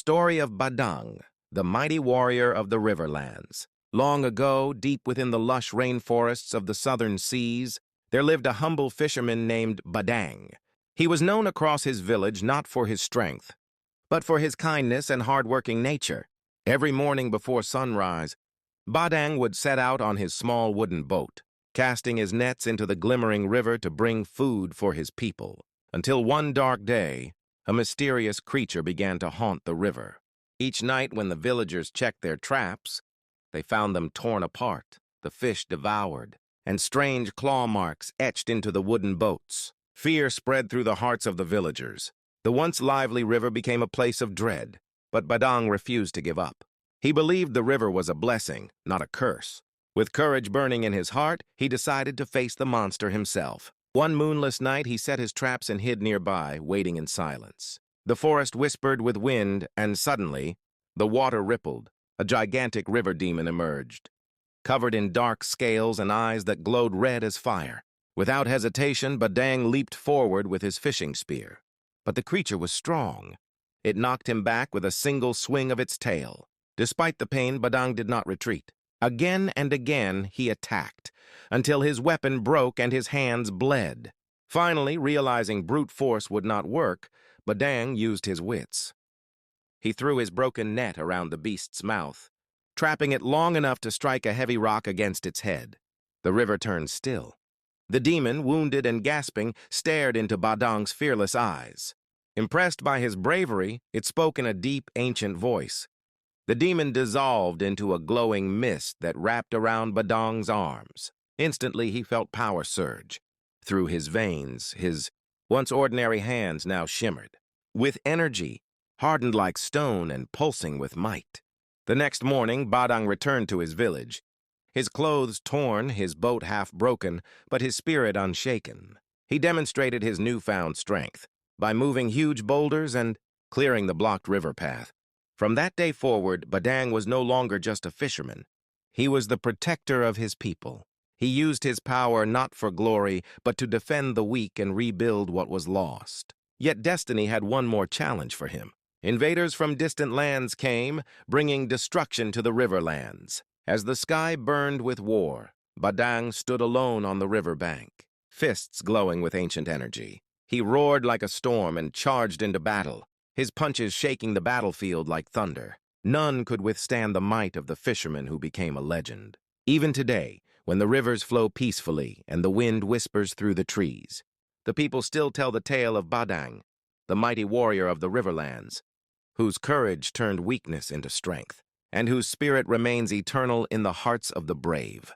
story of Badang, the mighty warrior of the riverlands. Long ago, deep within the lush rainforests of the southern seas, there lived a humble fisherman named Badang. He was known across his village not for his strength, but for his kindness and hard-working nature. Every morning before sunrise, Badang would set out on his small wooden boat, casting his nets into the glimmering river to bring food for his people, until one dark day, a mysterious creature began to haunt the river. Each night when the villagers checked their traps, they found them torn apart, the fish devoured, and strange claw marks etched into the wooden boats. Fear spread through the hearts of the villagers. The once lively river became a place of dread, but Badang refused to give up. He believed the river was a blessing, not a curse. With courage burning in his heart, he decided to face the monster himself. One moonless night, he set his traps and hid nearby, waiting in silence. The forest whispered with wind, and suddenly, the water rippled. A gigantic river demon emerged, covered in dark scales and eyes that glowed red as fire. Without hesitation, Badang leaped forward with his fishing spear. But the creature was strong. It knocked him back with a single swing of its tail. Despite the pain, Badang did not retreat. Again and again he attacked, until his weapon broke and his hands bled. Finally, realizing brute force would not work, Badang used his wits. He threw his broken net around the beast's mouth, trapping it long enough to strike a heavy rock against its head. The river turned still. The demon, wounded and gasping, stared into Badang's fearless eyes. Impressed by his bravery, it spoke in a deep, ancient voice. The demon dissolved into a glowing mist that wrapped around Badang's arms. Instantly, he felt power surge. Through his veins, his once ordinary hands now shimmered, with energy, hardened like stone and pulsing with might. The next morning, Badang returned to his village. His clothes torn, his boat half broken, but his spirit unshaken. He demonstrated his newfound strength by moving huge boulders and clearing the blocked river path. From that day forward, Badang was no longer just a fisherman. He was the protector of his people. He used his power not for glory, but to defend the weak and rebuild what was lost. Yet destiny had one more challenge for him. Invaders from distant lands came, bringing destruction to the riverlands. As the sky burned with war, Badang stood alone on the river bank, fists glowing with ancient energy. He roared like a storm and charged into battle, his punches shaking the battlefield like thunder. None could withstand the might of the fisherman who became a legend. Even today, when the rivers flow peacefully and the wind whispers through the trees, the people still tell the tale of Badang, the mighty warrior of the riverlands, whose courage turned weakness into strength, and whose spirit remains eternal in the hearts of the brave.